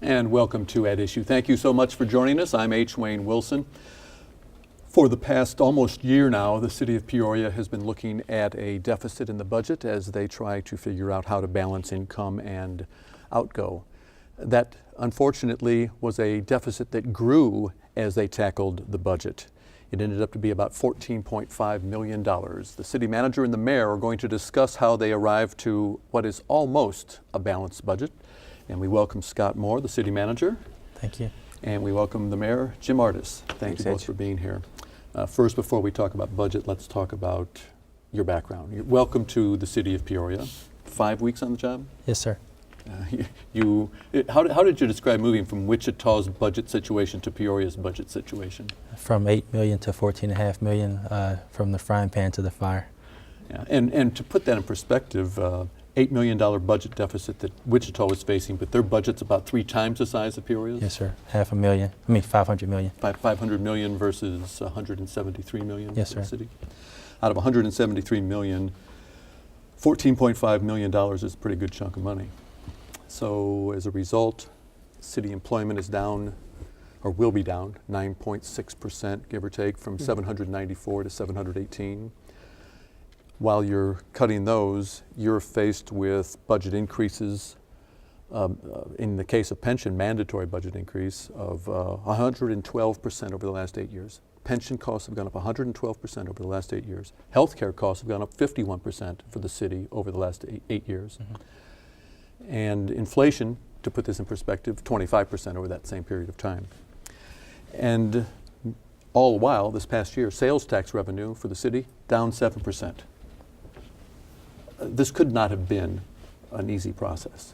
And welcome to At Issue. Thank you so much for joining us. I'm H. Wayne Wilson. For the past almost year now, the City of Peoria has been looking at a deficit in the budget as they try to figure out how to balance income and outgo. That, unfortunately, was a deficit that grew as they tackled the budget. It ended up to be about $14.5 million. The city manager and the mayor are going to discuss how they arrived to what is almost a balanced budget. And we welcome Scott Moore, the city manager. Thank you. And we welcome the mayor, Jim Ardis. Thank you both for being here. First, before we talk about budget, let's talk about your background. Welcome to the City of Peoria. 5 weeks on the job? Yes, sir. How did you describe moving from Wichita's budget situation to Peoria's budget situation? From $8 million to $14.5 million, from the frying pan to the fire. Yeah. And to put that in perspective, $8 million budget deficit that Wichita was facing, but their budget's about 3 times the size of Peoria's? Yes, sir. $500 million. 500 million versus 173 million yes, for the sir. city. Out of 173 million, $14.5 million is a pretty good chunk of money. So as a result, city employment is down, or will be down, 9.6%, give or take, from 794 to 718. While you're cutting those, you're faced with budget increases, in the case of pension, mandatory budget increase of 112% over the last 8 years. Pension costs have gone up 112% over the last 8 years. Healthcare costs have gone up 51% for the city over the last eight years. Mm-hmm. And inflation, to put this in perspective, 25% over that same period of time. And all the while, this past year, sales tax revenue for the city down 7%. This could not have been an easy process.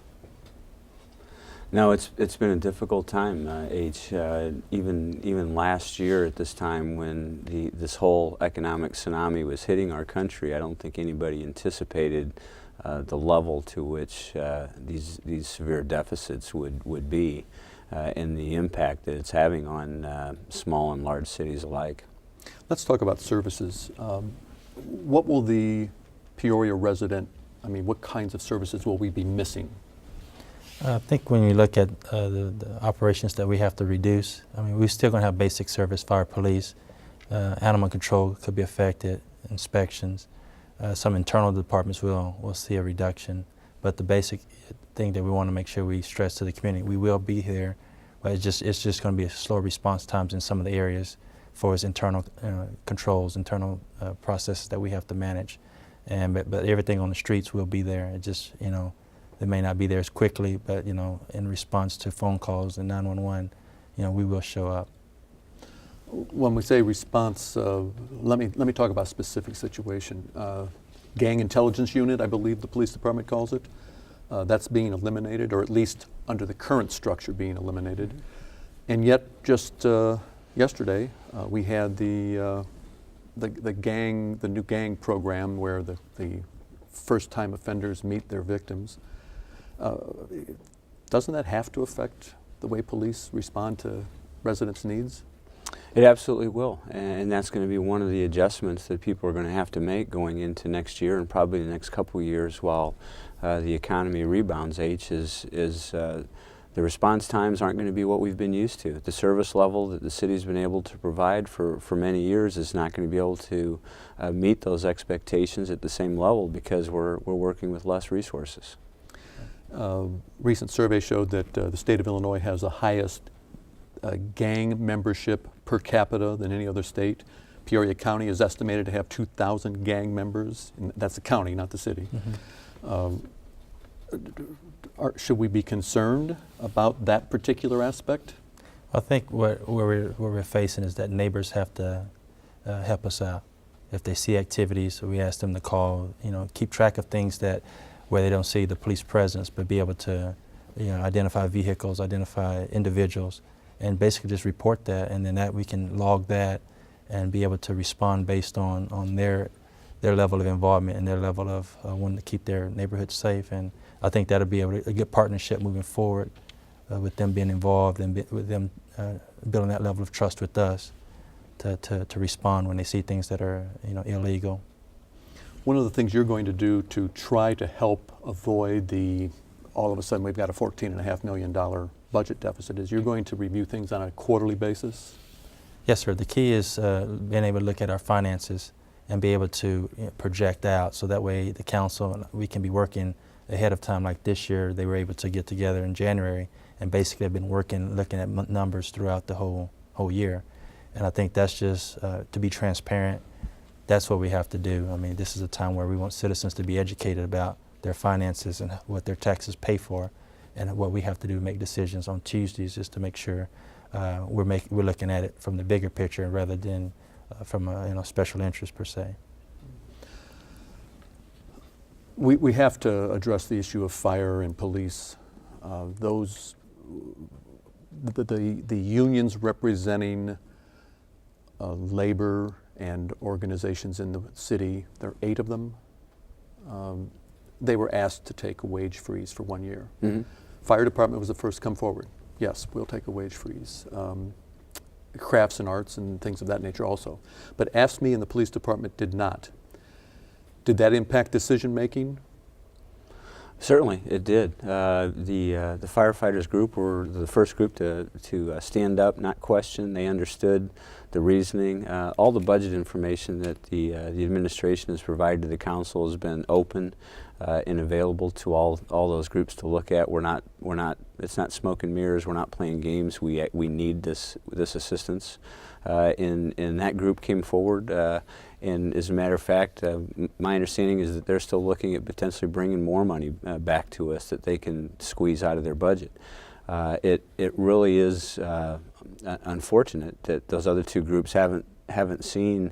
No, it's been a difficult time, H. Even last year at this time when this whole economic tsunami was hitting our country, I don't think anybody anticipated the level to which these severe deficits would be and the impact that it's having on small and large cities alike. Let's talk about services. What will the Peoria resident, what kinds of services will we be missing? I think when you look at the operations that we have to reduce, we're still going to have basic service, fire, police, animal control could be affected, inspections. Some internal departments will see a reduction, but the basic thing that we want to make sure we stress to the community, we will be here, but it's just going to be a slow response times in some of the areas for its internal controls, internal processes that we have to manage. But everything on the streets will be there. It just, they may not be there as quickly, but in response to phone calls and 911, we will show up. When we say response, let me talk about a specific situation. Gang intelligence unit, I believe the police department calls it. That's being eliminated, or at least under the current structure being eliminated. And yet, just yesterday, we had the new gang program where the first-time offenders meet their victims. Doesn't that have to affect the way police respond to residents' needs? It absolutely will, and that's going to be one of the adjustments that people are going to have to make going into next year and probably the next couple of years while the economy rebounds. The response times aren't going to be what we've been used to. The service level that the city's been able to provide for many years is not going to be able to meet those expectations at the same level because we're working with less resources. Recent survey showed that the state of Illinois has the highest gang membership per capita than any other state. Peoria County is estimated to have 2,000 gang members. And that's the county, not the city. Mm-hmm. Should we be concerned about that particular aspect? I think what we're facing is that neighbors have to help us out. If they see activities, we ask them to call, keep track of things where they don't see the police presence, but be able to identify vehicles, identify individuals, and basically just report that, and then that we can log that and be able to respond based on their level of involvement and their level of wanting to keep their neighborhood safe. And I think that'll be a good partnership moving forward with them being involved and with them building that level of trust with us to respond when they see things that are illegal. One of the things you're going to do to try to help avoid all of a sudden we've got a $14.5 million budget deficit is. You're going to review things on a quarterly basis? Yes, sir. The key is being able to look at our finances and be able to project out, so that way the council and we can be working ahead of time. Like this year, they were able to get together in January and basically have been working, looking at numbers throughout the whole year. And I think that's just to be transparent. That's what we have to do. I mean, this is a time where we want citizens to be educated about their finances and what their taxes pay for, and what we have to do to make decisions on Tuesdays is to make sure we're looking at it from the bigger picture rather than from a special interest per se. We have to address the issue of fire and police. The unions representing labor and organizations in the city, there are 8 of them. They were asked to take a wage freeze for 1 year. Mm-hmm. Fire department was the first to come forward. Yes, we'll take a wage freeze. Crafts and arts and things of that nature also. But AFSCME and the police department did not. Did that impact decision making? Certainly, it did. The firefighters group were the first group to stand up, not question. They understood the reasoning. All the budget information that the administration has provided to the council has been open and available to all those groups to look at. It's not smoke and mirrors. We're not playing games. We need this assistance. And that group came forward. And as a matter of fact, my understanding is that they're still looking at potentially bringing more money back to us that they can squeeze out of their budget. It really is unfortunate that those other 2 groups haven't seen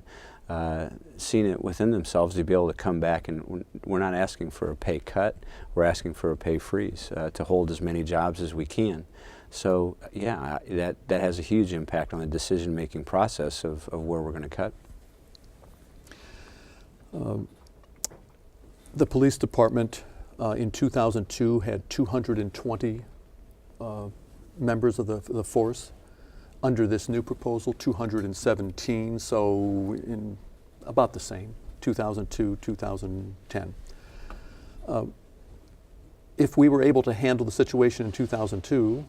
it within themselves to be able to come back, and we're not asking for a pay cut. We're asking for a pay freeze to hold as many jobs as we can. So yeah, that has a huge impact on the decision-making process of where we're going to cut. The police department in 2002 had 220 members of the force. Under this new proposal, 217, so in about the same, 2002, 2010. If we were able to handle the situation in 2002,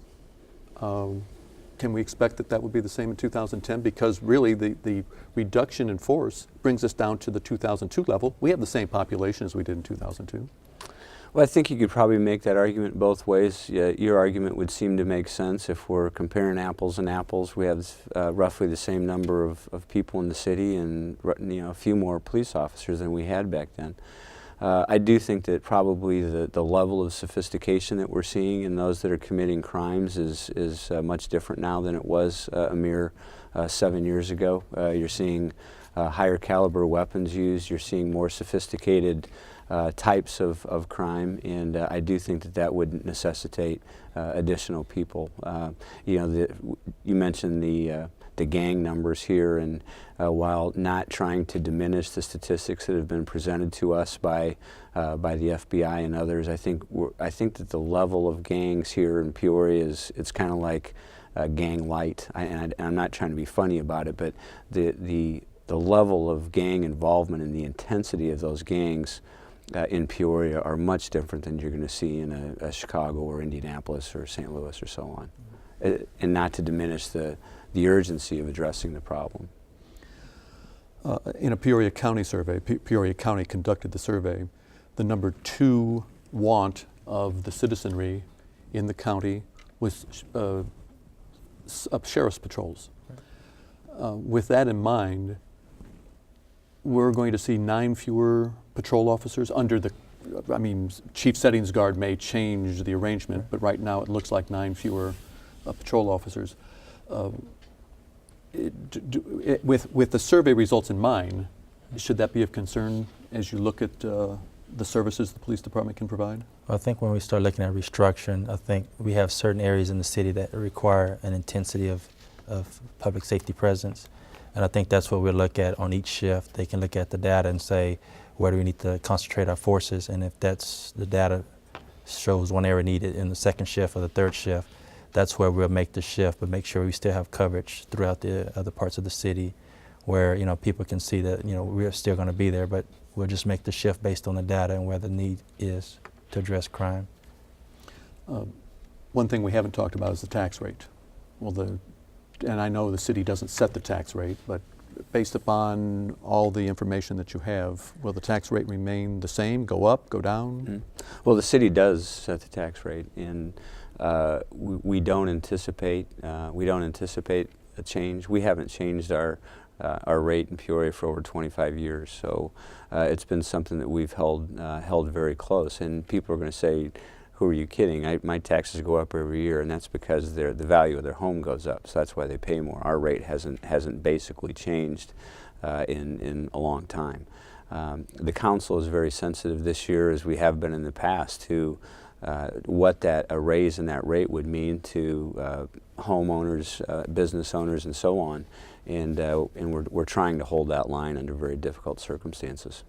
can we expect that would be the same in 2010? Because really the reduction in force brings us down to the 2002 level. We have the same population as we did in 2002. Well, I think you could probably make that argument both ways. Your argument would seem to make sense if we're comparing apples and apples. We have roughly the same number of people in the city and a few more police officers than we had back then. I do think that probably the level of sophistication that we're seeing in those that are committing crimes is much different now than it was a mere 7 years ago. You're seeing higher caliber weapons used. You're seeing more sophisticated types of crime, and I do think that would necessitate additional people. You mentioned the gang numbers here, and while not trying to diminish the statistics that have been presented to us by the FBI and others, I think that the level of gangs here in Peoria it's kind of like gang light. And I'm not trying to be funny about it, but the level of gang involvement and the intensity of those gangs in Peoria are much different than you're going to see in a Chicago or Indianapolis or St. Louis or so on. And not to diminish the urgency of addressing the problem. In a Peoria County survey, Peoria County conducted the survey, the number 2 want of the citizenry in the county was sheriff's patrols. With that in mind, we're going to see 9 fewer patrol officers under Chief Settings Guard may change the arrangement, but right now it looks like 9 fewer patrol officers. With the survey results in mind, should that be of concern as you look at the services the police department can provide? Well, I think when we start looking at restructuring, I think we have certain areas in the city that require an intensity of public safety presence. And I think that's what we'll look at on each shift. They can look at the data and say, where do we need to concentrate our forces? And if that's the data shows one area needed in the second shift or the third shift, that's where we'll make the shift, but make sure we still have coverage throughout the other parts of the city where people can see that we're still going to be there, but we'll just make the shift based on the data and where the need is to address crime. one thing we haven't talked about is the tax rate. And I know the city doesn't set the tax rate, but based upon all the information that you have, will the tax rate remain the same, go up, go down? Well, the city does set the tax rate, and we don't anticipate a change. We haven't changed our rate in Peoria for over 25 years, so it's been something that we've held very close. And people are going to say, "Who are you kidding? My taxes go up every year," and that's because the value of their home goes up. So that's why they pay more. Our rate hasn't basically changed in a long time. The council is very sensitive this year, as we have been in the past, to what a raise in that rate would mean to homeowners, business owners, and so on. And we're trying to hold that line under very difficult circumstances.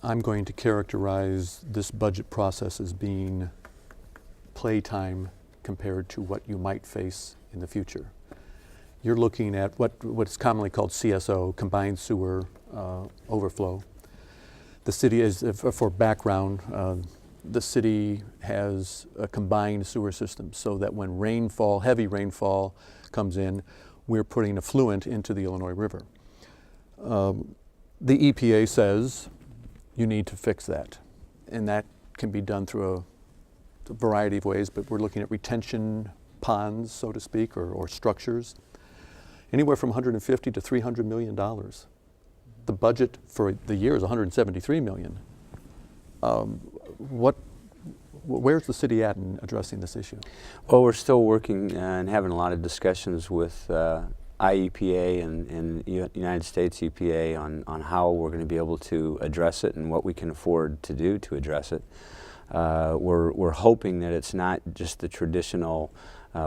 I'm going to characterize this budget process as being playtime compared to what you might face in the future. You're looking at what's commonly called CSO, combined sewer overflow. The city is, for background, the city has a combined sewer system so that when rainfall, heavy rainfall comes in, we're putting effluent into the Illinois River. The EPA says you need to fix that, and that can be done through a variety of ways, but we're looking at retention ponds, so to speak, or structures, anywhere from $150 to $300 million. The budget for the year is $173 million. Where's the city at in addressing this issue? Well, we're still working and having a lot of discussions with IEPA and United States EPA on how we're going to be able to address it and what we can afford to do to address it. We're hoping that it's not just the traditional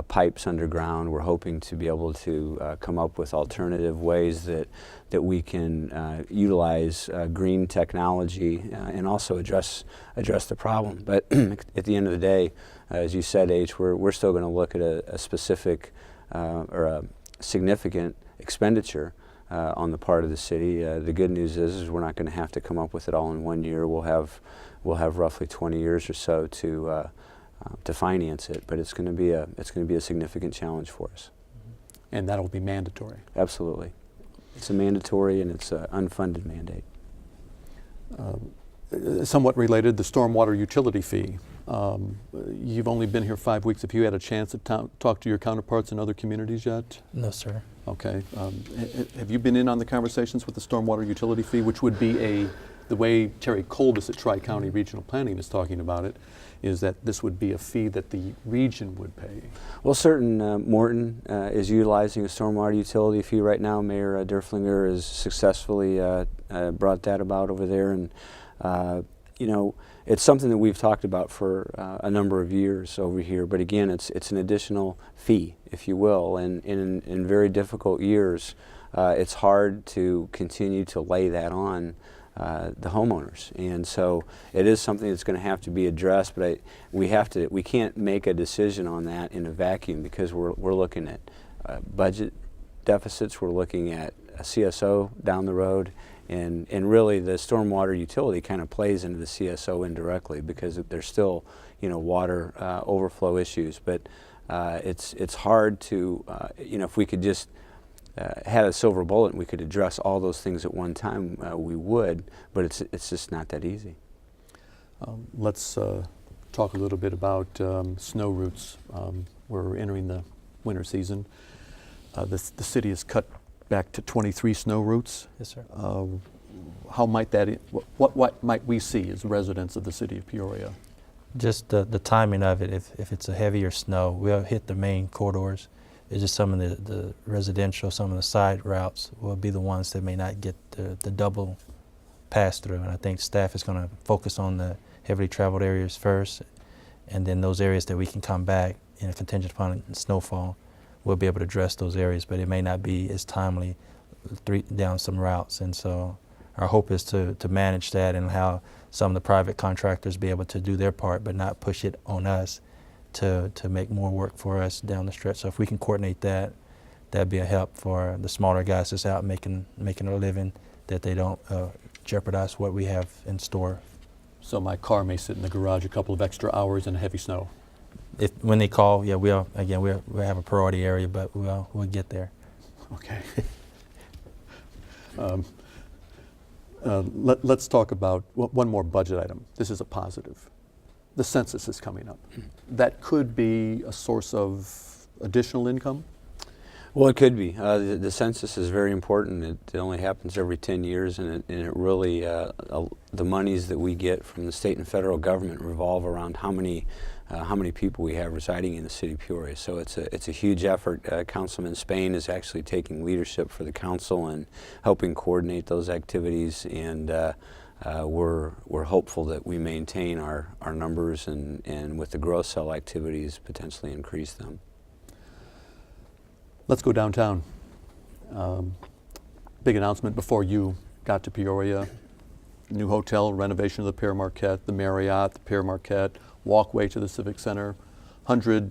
pipes underground. We're hoping to be able to come up with alternative ways that we can utilize green technology and also address the problem. But at the end of the day, as you said, H, we're still going to look at a specific or a significant expenditure on the part of the city. The good news is we're not going to have to come up with it all in 1 year. We'll have roughly 20 years or so to finance it, but it's going to be a significant challenge for us. And that'll be mandatory. Absolutely, it's a mandatory and it's an unfunded mandate. Somewhat related, the stormwater utility fee. You've only been here 5 weeks. Have you had a chance to talk to your counterparts in other communities yet? No, sir. Okay. Have you been in on the conversations with the stormwater utility fee, which would be the way Terry Coldis at Tri-County Regional Planning is talking about it, is that this would be a fee that the region would pay? Well, Morton is utilizing a stormwater utility fee right now. Mayor Derflinger has successfully brought that about over there, and it's something that we've talked about for a number of years over here. But again, it's an additional fee, if you will, and in very difficult years, it's hard to continue to lay that on the homeowners, and so it is something that's going to have to be addressed. But we can't make a decision on that in a vacuum, because we're looking at budget deficits, we're looking at a CSO down the road, and really the stormwater utility kind of plays into the CSO indirectly, because there's still water overflow issues. But it's hard to if we could just had a silver bullet and we could address all those things at one time, we would, but it's just not that easy. Let's talk a little bit about snow routes. We're entering the winter season. The city has cut back to 23 snow routes. Yes, sir. How might that, what might we see as residents of the city of Peoria? Just the timing of it. If it's a heavier snow, we'll hit the main corridors. It's just some of the residential, some of the side routes will be the ones that may not get the double pass through. And I think staff is going to focus on the heavily traveled areas first, and then those areas that we can come back contingent upon snowfall, we'll be able to address those areas, but it may not be as timely down some routes. And so our hope is to manage that, and how some of the private contractors be able to do their part but not push it on us to make more work for us down the stretch. So if we can coordinate that, that'd be a help for the smaller guys that's out making a living, that they don't jeopardize what we have in store. So my car may sit in the garage a couple of extra hours in heavy snow. if when they call, yeah, we'll have a priority area, but we'll get there. Okay. Let's talk about one more budget item. This is a positive. The census is coming up. That could be a source of additional income? Well, it could be. The census is very important. It only happens every 10 years, and it really, the monies that we get from the state and federal government revolve around how many people we have residing in the city of Peoria. So it's a huge effort. Councilman Spain is actually taking leadership for the council and helping coordinate those activities, and we're hopeful that we maintain our numbers, and with the growth cell activities, potentially increase them. Let's go downtown. Big announcement before you got to Peoria. New hotel, renovation of the Pier Marquette, the Marriott, the Pier Marquette, walkway to the Civic Center,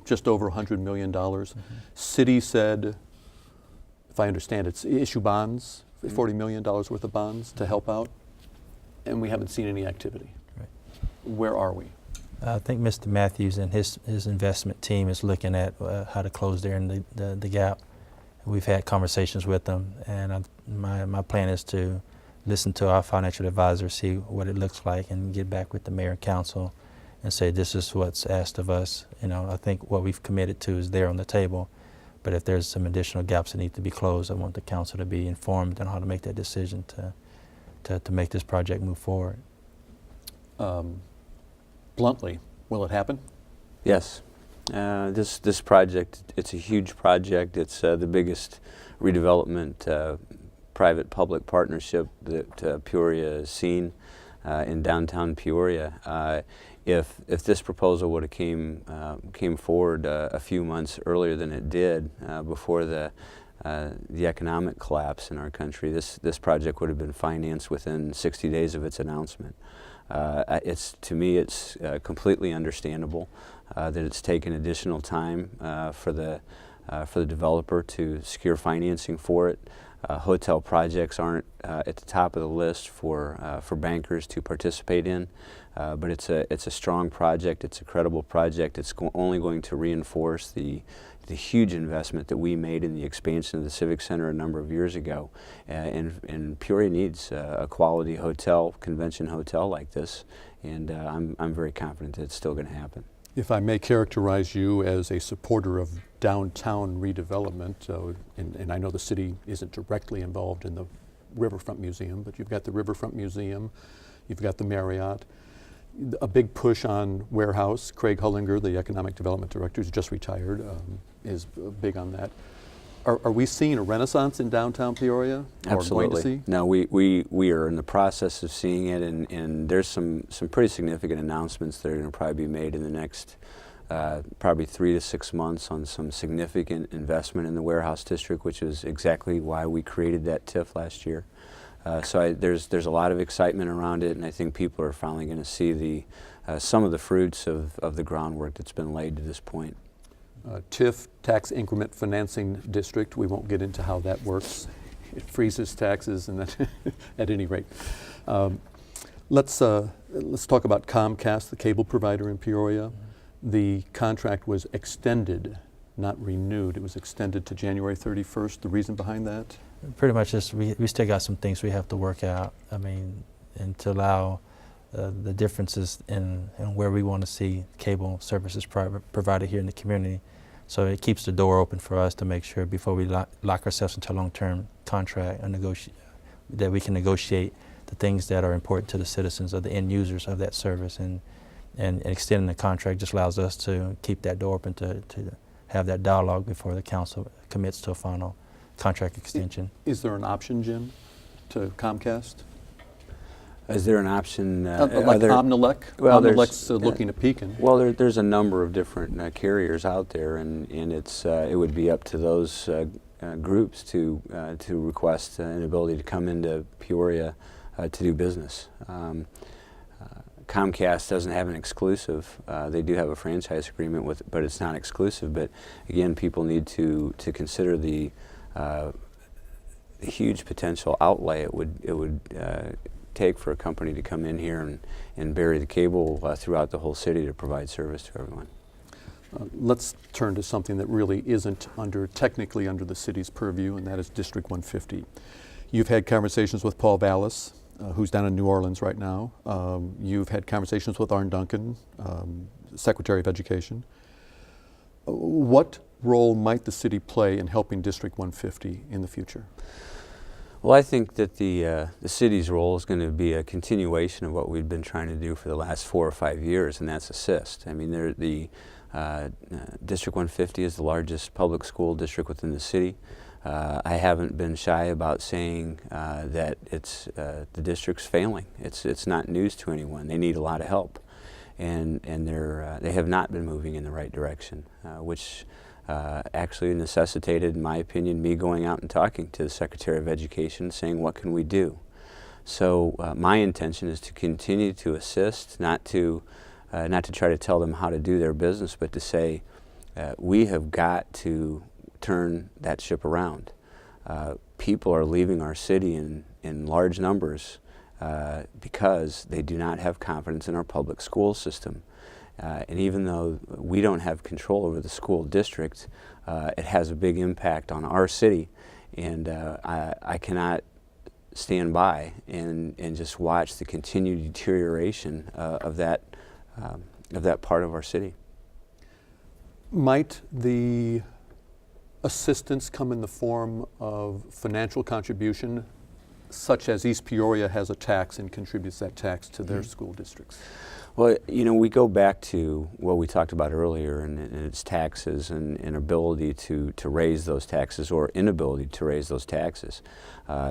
just over $100 million. Mm-hmm. City said, if I understand it, issue bonds, $40 million worth of bonds to help out, and we haven't seen any activity. Right. Where are we? I think Mr. Matthews and his investment team is looking at how to close there in the gap. We've had conversations with them, and my plan is to listen to our financial advisor, see what it looks like, and get back with the mayor and council and say this is what's asked of us. You know, I think what we've committed to is there on the table, but if there's some additional gaps that need to be closed, I want the council to be informed on how to make that decision to make this project move forward. Bluntly, will it happen? Yes. This project, it's a huge project. It's the biggest redevelopment private-public partnership that Peoria has seen in downtown Peoria. If this proposal would have came forward a few months earlier than it did, before the economic collapse in our country, this project would have been financed within 60 days of its announcement. To me, it's completely understandable that it's taken additional time for the developer to secure financing for it. Hotel projects aren't at the top of the list for bankers to participate in, but it's a strong project. It's a credible project. It's only going to reinforce the huge investment that we made in the expansion of the Civic Center a number of years ago. And Peoria needs a quality hotel, convention hotel like this, and I'm very confident that it's still going to happen. If I may characterize you as a supporter of downtown redevelopment, and I know the city isn't directly involved in the Riverfront Museum, but you've got the Riverfront Museum, you've got the Marriott, a big push on warehouse. Craig Hullinger, the economic development director, who's just retired, is big on that. Are we seeing a renaissance in downtown Peoria? Absolutely. Or going to see? No, we are in the process of seeing it, and there's some pretty significant announcements that are going to probably be made in the next probably 3 to 6 months on some significant investment in the warehouse district, which is exactly why we created that TIF last year. So there's a lot of excitement around it, and I think people are finally going to see some of the fruits of the groundwork that's been laid to this point. TIF, Tax Increment Financing District, we won't get into how that works. It freezes taxes, and that at any rate. Let's talk about Comcast, the cable provider in Peoria. The contract was extended, not renewed. It was extended to January 31st. The reason behind that? Pretty much just we still got some things we have to work out. I mean, and to allow the differences in where we want to see cable services provided here in the community. So it keeps the door open for us to make sure before we lock ourselves into a long-term contract and that we can negotiate the things that are important to the citizens or the end users of that service. And extending the contract just allows us to keep that door open to have that dialogue before the council commits to a final contract extension. Is there an option, Jim, to Comcast? Is there an option? Like Omnilec? Well, Omnilec's looking at Pekin. Well, there's a number of different carriers out there, and it would be up to those groups to request an ability to come into Peoria to do business. Comcast doesn't have an exclusive. They do have a franchise agreement but it's not exclusive. But again, people need to consider the huge potential outlay it would take for a company to come in here and bury the cable throughout the whole city to provide service to everyone. Let's turn to something that really isn't technically under the city's purview, and that is District 150. You've had conversations with Paul Vallis, who's down in New Orleans right now. You've had conversations with Arne Duncan, Secretary of Education. What role might the city play in helping District 150 in the future? Well, I think that the city's role is going to be a continuation of what we've been trying to do for the last 4 or 5 years, and that's assist. I mean, District 150 is the largest public school district within the city. I haven't been shy about saying that the district's failing. It's not news to anyone. They need a lot of help, and they have not been moving in the right direction, which actually necessitated, in my opinion, me going out and talking to the Secretary of Education, saying, what can we do? So my intention is to continue to assist, not to try to tell them how to do their business, but to say, we have got to turn that ship around. People are leaving our city in large numbers because they do not have confidence in our public school system. And even though we don't have control over the school district, it has a big impact on our city, and I cannot stand by and just watch the continued deterioration of that part of our city. Might the assistance come in the form of financial contribution, such as East Peoria has a tax and contributes that tax to their school districts? Well, you know, we go back to what we talked about earlier, and it's taxes and ability to raise those taxes or inability to raise those taxes.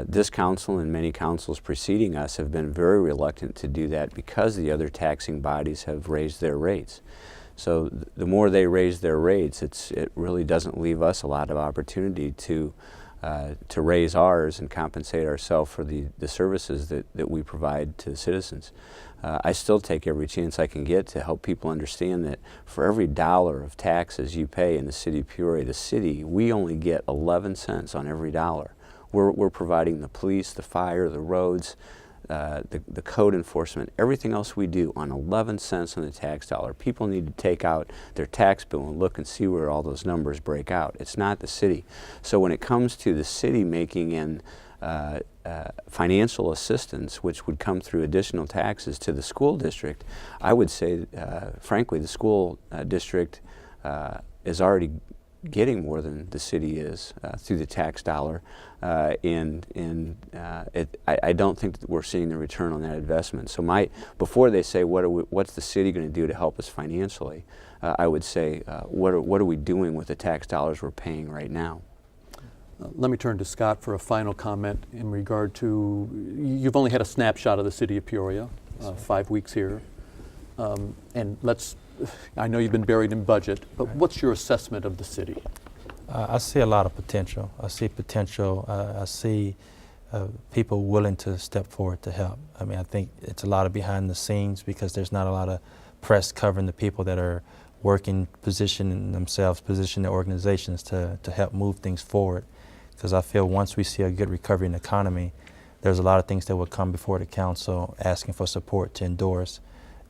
This council and many councils preceding us have been very reluctant to do that because the other taxing bodies have raised their rates. So the more they raise their rates, it really doesn't leave us a lot of opportunity to raise ours and compensate ourselves for the services that we provide to the citizens. I still take every chance I can get to help people understand that for every $1 of taxes you pay in the city of Peoria, we only get 11 cents on every $1. We're providing the police, the fire, the roads, the code enforcement, everything else we do on 11 cents on the tax dollar. People need to take out their tax bill and look and see where all those numbers break out. It's not the city. So when it comes to the city making in financial assistance, which would come through additional taxes to the school district, I would say, frankly, the school district is already getting more than the city is through the tax dollar, and I don't think that we're seeing the return on that investment. So before they say what's the city going to do to help us financially, I would say what are we doing with the tax dollars we're paying right now? Let me turn to Scott for a final comment in regard to, you've only had a snapshot of the city of Peoria, 5 weeks here, and I know you've been buried in budget, but what's your assessment of the city? I see a lot of potential. I see potential. I see people willing to step forward to help. I mean, I think it's a lot of behind the scenes because there's not a lot of press covering the people that are working, positioning themselves, positioning their organizations to help move things forward. Because I feel once we see a good recovery in the economy, there's a lot of things that will come before the council asking for support to endorse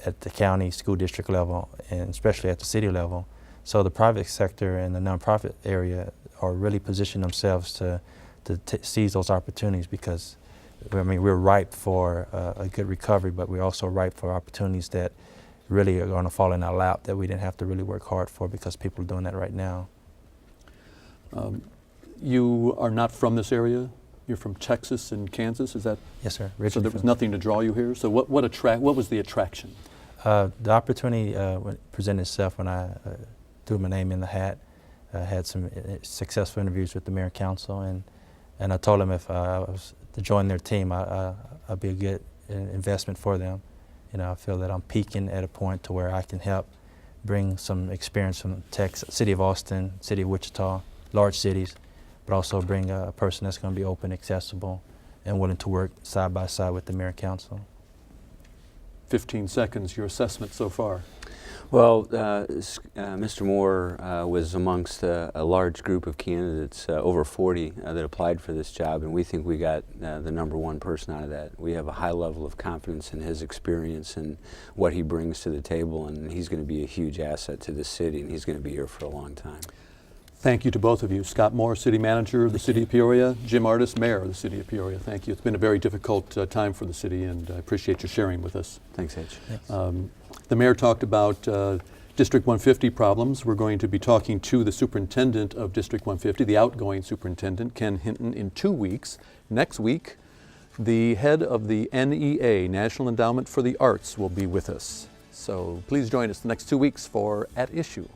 at the county, school district level, and especially at the city level. So the private sector and the nonprofit area are really positioning themselves to seize those opportunities because, I mean, we're ripe for a good recovery, but we're also ripe for opportunities that really are going to fall in our lap that we didn't have to really work hard for because people are doing that right now. You are not from this area? You're from Texas and Kansas, is that? Yes, sir. So there was nothing to draw you here? So what was the attraction? The opportunity presented itself when I threw my name in the hat. I had some successful interviews with the mayor and council, and I told them if I was to join their team, I'd be a good investment for them. You know, I feel that I'm peaking at a point to where I can help bring some experience from Texas, city of Austin, city of Wichita, large cities, but also bring a person that's going to be open, accessible, and willing to work side by side with the mayor and council. 15 seconds, your assessment so far. Well, Mr. Moore was amongst a large group of candidates, over 40, that applied for this job, and we think we got the #1 person out of that. We have a high level of confidence in his experience and what he brings to the table, and he's going to be a huge asset to the city, and he's going to be here for a long time. Thank you to both of you. Scott Moore, City Manager of the City of Peoria. Jim Ardis, Mayor of the City of Peoria. Thank you. It's been a very difficult time for the city, and I appreciate your sharing with us. Thanks, H. Thanks. The Mayor talked about District 150 problems. We're going to be talking to the Superintendent of District 150, the outgoing Superintendent, Ken Hinton, in 2 weeks. Next week, the head of the NEA, National Endowment for the Arts, will be with us. So please join us the next 2 weeks for At Issue.